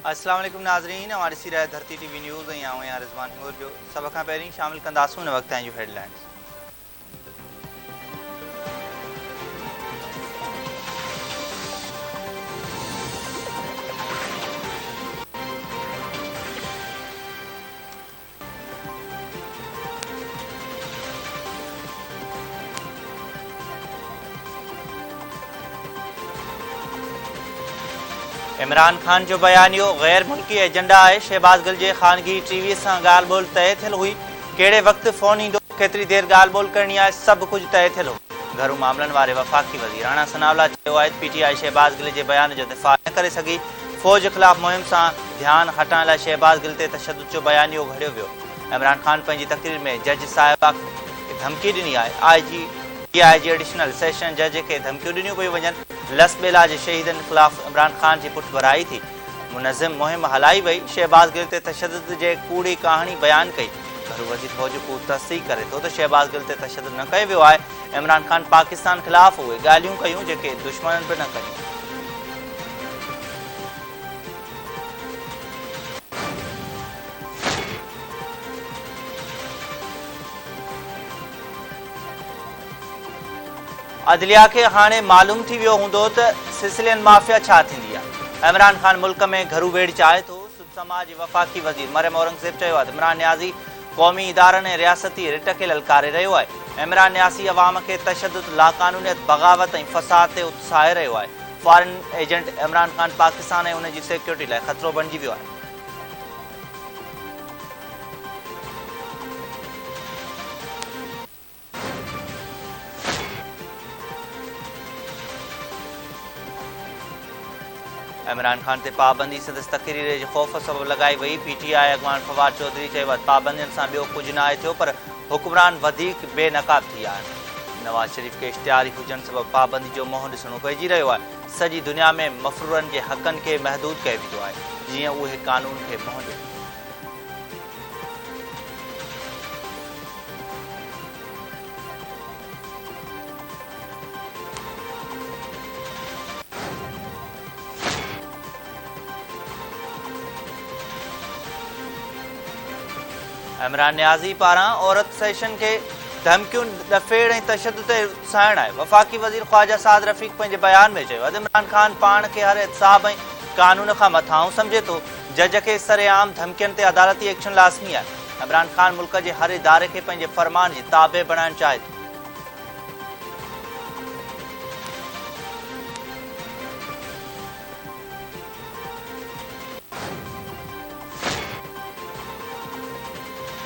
अस्सलाम वालेकुम नाज़रीन, हमारी सीरिया धरती टीवी न्यूज़ ऐं आऊं आहियां रिज़वान हिमूर। जो सभ खां पहिरीं शामिल कंदासूं हिन वक़्त जूं हेडलाइंस। इमरान खान जो बयानियो गैर मुल्की एजेंडा है। शहबाज गिल जे ख़ानगी टीवी से गाल बोल तय थियल हुई। कहिड़े वक़्त फ़ोन ईंदो, केतिरी देर गाल बोल करनी है, सब कुछ तय थियल हो। घरू मामलन वारे वफ़ाक़ी वज़ीर राणा सनावला चयो आहे पीटीआई शहबाज गिल जे बयान जो दिफ़ा न करे सघी। फ़ौज ख़िलाफ़ मुहिम से ध्यान हटाइण लाइ शहबाज गिल ते तशद्दुद जो बयानियो घड़ियो वियो। इमरान खान पंहिंजी तक़रीर में जज साहिबा खे धमकी ॾिनी आहे। DIG एडिशनल सेशन जज के धमकियों ॾिनियूं पियूं वञनि। लसबेला जे शहीदनि ख़िलाफ़ इमरान खान जी पुठभराई थी। मुनज़िम मुहिम हलाई वई। शहबाज गिल ते तशद्दुद जे कूड़ी कहाणी बयान कई। घरू वज़ीर फ़ौज को तस्दीक करे थो त शहबाज गिल ते तशद्दुद न कयो वियो आहे। इमरान खान पाकिस्तान ख़िलाफ़ उहे ॻाल्हियूं कयूं जेके दुश्मननि बि न कयूं। अदलिया के हाणे मालूम थी वियो हूंदो त सिसिलियन माफ़िया छा थींदी आहे। इमरान खान मुल्क में घरू वेड़ी चाहे थो। सुद समाज वफ़ाक़ी वज़ीर मरियम औरंगज़ेब चयो आहे त इमरान न्याज़ी क़ौमी इदारनि ऐं रियासती रिट खे ललकारे रहियो आहे। इमरान न्याज़ी अवाम खे तशद्दुद, लाक़ानूनियत, बग़ावत ऐं फ़साद ते उकसाए रहियो आहे। फॉरेन एजेंट इमरान खान पाकिस्तान ऐं उन जी सिक्योरिटी लाइ ख़तरो बणिजी वियो आहे। इमरान खान ते पाबंदी संदसि तक़रीर जे ख़ौफ़ सबबि लॻाई वई। PTI अॻवान फवाद चौधरी चयो आहे पाबंदियुनि सां ॿियो कुझु न आहे थियो, पर हुक्मरान वधीक बेनक़ाब थी विया आहिनि। नवाज़ शरीफ़ खे इश्तिहारी हुजनि सबबि पाबंदी जो मुंहुं ॾिसणो पइजी रहियो आहे। सॼी दुनिया में मफ़रूरनि जे हक़नि खे महदूद कयो वेंदो आहे, जीअं उहे क़ानून खे मुंहुं ॾियो। इमरान न्याज़ी पारां औरत सेशन के धमकियों, दफ़ेड़ ऐं तशद्दुद ते उकसाइण आहे। वफ़ाक़ी वज़ीर ख़्वाजा साद रफ़ीक़ पंहिंजे बयान में चयो आहे इमरान खान पाण खे हर एहतिसाब ऐं क़ानून खां मथां सम्झे थो। जज खे सरेआम धमकियुनि ते अदालती एक्शन लाज़मी आहे। इमरान खान मुल्क जे हर इदारे खे पंहिंजे फ़रमान जी ताबे बणाइणु चाहे थो।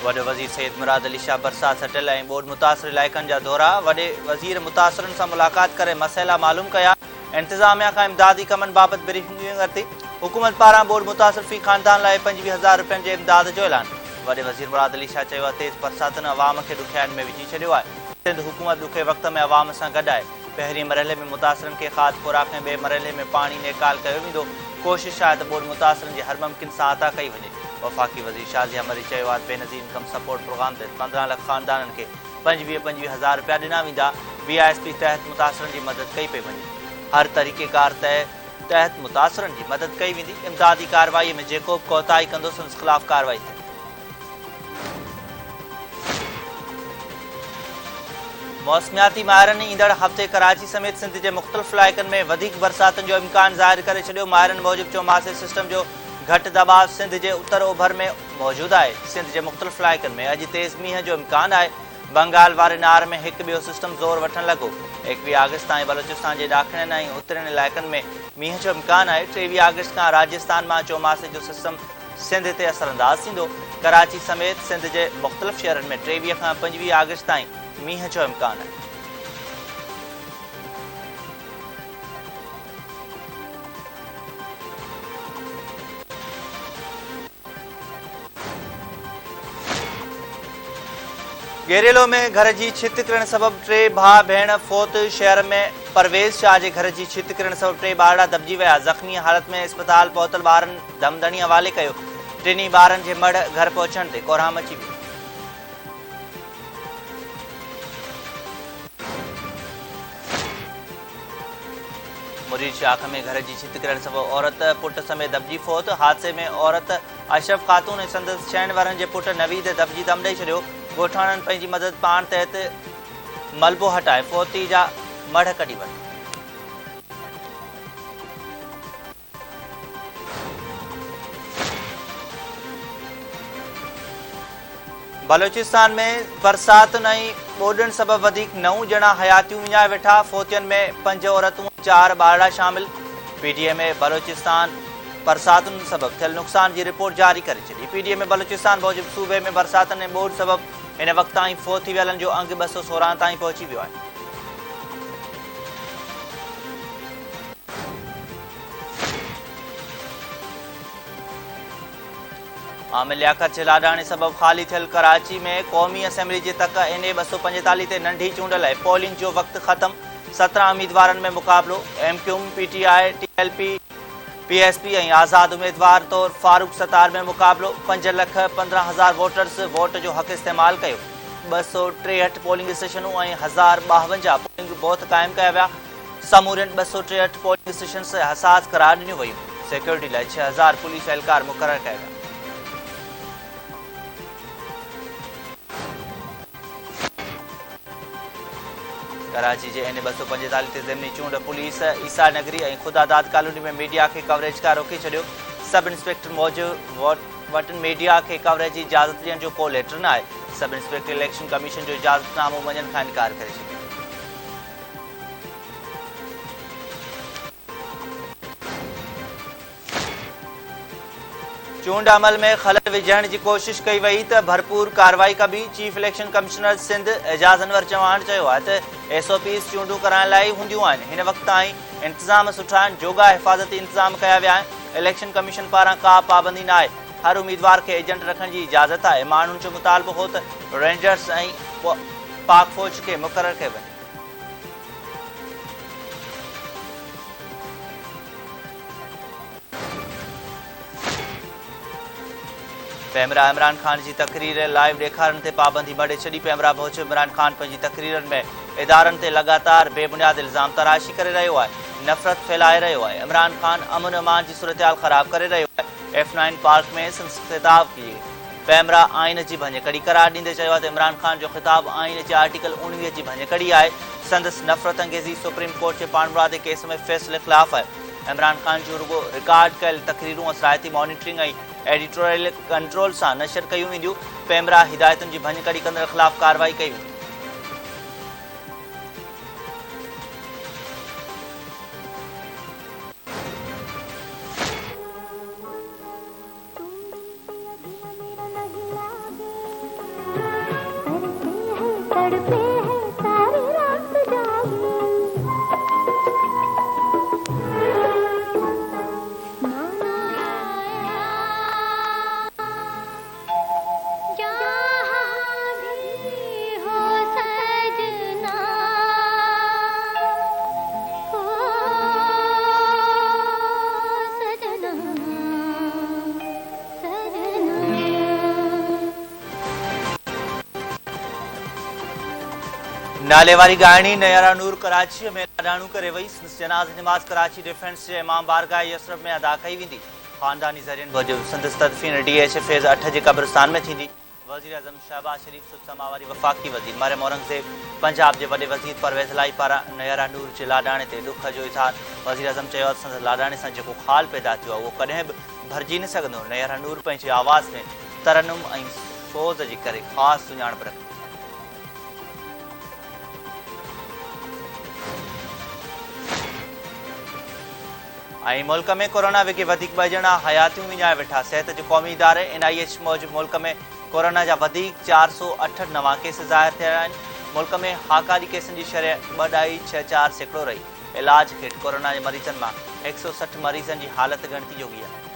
वॾे वज़ीर सैयद मुराद अली शाह बरसात सटियल ऐं ॿोॾि मुतासिर इलाइक़नि जा दौरा। वॾे वज़ीर मुतासिरनि सां मुलाक़ात करे मसइला मालूम कया। इंतिज़ामिया खां इमदादी कमनि बाबति ब्रीफिंग वरिती। हुकूमत पारां ॿोॾि मुतासिर फ़ी ख़ानदान लाइ 25,000 रुपयनि जे इमदाद जो ऐलान। वॾे वज़ीर मुराद अली शाह चयो आहे तेज़ बरसातनि अवाम खे ॾुखियाईनि में विझी छॾियो आहे। सिंध हुकूमत ॾुखे वक़्त में अवाम सां गॾु आहे। पहिरीं मरहले में मुतासिरनि खे खाद खुराक ऐं ॿिए मरहले में पाणी नेकाल कयो वेंदो। कोशिशि आहे त ॿोॾि मुतासिरनि जी हर मुमकिन सहायता कई वञे। वफ़ाक़ी वज़ीर शाज़िया मरी चयो आहे बेनज़ीर इनकम सपोर्ट प्रोग्राम तहत 15 लाख ख़ानदाननि खे 25,000 रुपया ॾिना वेंदा। BISP तहत मुतासिरनि जी मदद कई पई वञे। हर तरीक़ेकार तहत मुतासिरनि जी मदद कई वेंदी। इमदादी कार्रवाई में जेको बि कोताही कंदो संदसि ख़िलाफ़ कार्रवाई थिए। मौसमियाती माहिरनि ईंदड़ हफ़्ते कराची समेत सिंध जे मुख़्तलिफ़ इलाइक़नि में वधीक बरसातनि जो इम्कान ज़ाहिर करे छॾियो। माहिरनि मूजिबि चौमासे सिस्टम जो घटि दबाव सिंध जे उत्तर ओभर में मौजूदु आहे। सिंध जे मुख़्तलिफ़ इलाइक़नि में अॼु तेज़ मींहं जो इम्कान आहे। बंगाल वारे नार में हिकु ॿियो सिस्टम ज़ोर वठणु लॻो। 21 अगस्त ताईं बलोचिस्तान जे ॾाखिणनि ऐं उत्तरनि इलाइक़नि में मींहं जो इम्कान आहे। 23 अगस्त खां राजस्थान मां चौमासे जो सिस्टम सिंध ते असरअंदाज़ थींदो। कराची समेत सिंध जे मुख़्तलिफ़ शहरनि में 23 खां 25 अगस्त ताईं मींहं जो इम्कान आहे। गेरेलो में घर जी छित किरण सबबि 3 भाउ भेण फोत। शहर में परवेज़ शाह जे घर जी छित किरण सबबि 3 ॿारड़ा दॿिजी विया। ज़ख़्मी हालत में अस्पताल पहुतल ॿारनि दमदणी हवाले कयो। 3 ॿारनि जे मड़ घर पहुचण ते कोरहाम अची वियो। मुरीद शाख में घर की छित किरण सबब औरत पुट समेत दबजी फोत। हादसे में औरत अशरफ खातून ऐं संदसि 6 वारनि जे पुट नवीद दबजी दम ॾेई छॾियो। ॻोठाणनि पंहिंजी मदद पाण तहत मलबो हटाए फोती जा मढ़ कढी वरिता। बलोचिस्तान में बरसात ऐं ॿोॾनि सबब वधीक 9 ॼणा हयातियूं विञाए वेठा। फोतियुनि में 5 औरतूं 4 ॿारड़ा शामिल। पीटीए में बलोचिस्तान बरसातुनि सबब थियल नुक़सान जी रिपोर्ट जारी करे छॾी। पीटीए में बलोचिस्तान मूजिबि सूबे में बरसातनि ऐं ॿोॾ सबब हिन वक़्त ताईं फोत थी वियलनि जो अंग 216 ताईं पहुची वियो आहे। आमिर लियाकत जे लाॾाणे सबब ख़ाली थियल कराची में क़ौमी असेंबली जी तक NA 245 ते नंढी चूंड लाइ पोलिंग जो वक़्तु ख़त्म। 17 उम्मीदवारनि में मुक़ाबिलो। MQ PTI TLP PSP ऐं आज़ाद उम्मीदवार तौरु फारूक सतार में मुक़ाबिलो। 5,15,000 वोटर्स वोट जो हक़ इस्तेमालु कयो। 263 पोलिंग स्टेशनूं ऐं 1052 पोलिंग बूथ क़ाइमु कया विया। समूरनि 263 पोलिंग स्टेशन हसास करार ॾिनियूं वयूं। सिक्योरिटी लाइ 6000 पुलिस एहलकार मुक़ररु कया विया। कराची जे NA 245 ते ज़मीनी चूंड पुलिस ईसा नगरी ऐं ख़ुदादाद कॉलोनी में मीडिया के कवरेज खां रोके छॾियो। सब इंस्पेक्टर मौजूदु वटि मीडिया के कवरेज जी इजाज़त ॾियण जो को लेटर न आहे। सब इंस्पेक्टर इलेक्शन कमीशन जो इजाज़तनामो मञण खां इनकार करे छॾियो। चूंड अमल में ख़लल विझण जी कोशिश कई वई त भरपूर कार्रवाई कबी। चीफ इलेक्शन कमिश्नर सिंध एजाज़ अनवर चौहान चयो आहे त SOPs चूंडूं कराइण लाइ हूंदियूं आहिनि। हिन वक़्त ताईं इंतज़ाम सुठा आहिनि। जोगा हिफ़ाज़ती इंतज़ाम कया विया आहिनि। इलेक्शन कमीशन पारां का पाबंदी न आहे। हर उम्मीदवार खे एजेंट रखण जी इजाज़त आहे। माण्हुनि जो मुतालबो हो त रेंजर्स ऐं पाक फ़ौज खे मुक़ररु कयो वञे। पैमरा इमरान ख़ान जी तक़रीर लाइव ॾेखारण ते पाबंदी मटे छॾी। पैमरा पहुचो इमरान ख़ान पंहिंजी तक़रीरनि में इदारनि ते लगातार बेबुनियाद इल्ज़ाम तराशी करे रहियो आहे। नफ़रत फैलाए रहियो आहे। इमरान ख़ान अमन अमान जी सूरतहाल ख़राब करे रहियो आहे। F9 पार्क में संदसि ख़िताब खे पैमरा आइन जी भञकड़ी करार ॾींदे चयो आहे त इमरान ख़ान जो ख़िताब आइन जे आर्टिकल 19 जी भञकड़ी आहे। संदसि नफ़रत अंगेज़ी सुप्रीम कोर्ट जे पाणमुरादे केस में फ़ैसिले ख़िलाफ़ आहे। इमरान ख़ान जूं रुगो रिकॉर्ड कयल तक़रीरूं असराइती मॉनिटरिंग ऐं एडिटोरियल कंट्रोल सां नशर कयूं वेंदियूं। पैमरा हिदायतुनि जी भञकड़ी कंदड़ ख़िलाफ़ कार्रवाई कई वेंदी। नाले वारी गायणी नयारा नूर कराची में लाडाणू करे वई। जनाज़ नमाज़ कराची डिफेंस जे इमाम बारगाह यसरफ में अदा कई वेंदी। ख़ानदानी ज़रियनि मूजिबि संदसि तदफ़ीन DH फेज़ 8 जे क़ब्रिस्तान में थींदी। वज़ीर आज़म शहबाज शरीफ़ सुदसमावारी वफ़ाक़ी वज़ीर मरियम औरंगज़ेब पंजाब जे वॾे वज़ीर परवेज़ लाई पारां नयारा नूर जे लाॾाणे ते ॾुख जो इज़हार। वज़ीर आज़म चयो त संदसि लाॾाणे सां जेको ख़ाल पैदा थियो आहे उहो कॾहिं बि भरिजी न सघंदो। नयारा नूर पंहिंजे आवाज़ में तरन्नुम ऐं सोज़ जे करे ख़ासि सुञाणप रखी। ऐं मुल्क में कोरोना वेके वधीक 2 ॼणा हयातियूं विञाए वेठा। सिहत जो क़ौमी इदारे NIH मूजिबि मुल्क में कोरोना जा वधीक 408 नवां केस ज़ाहिर थिया आहिनि। मुल्क में हाकारी केसनि जी शरह 2.64% रही। इलाज हेठि कोरोना जे मरीज़नि मां 160 मरीज़नि जी हालत ॻणती जोगी आहे।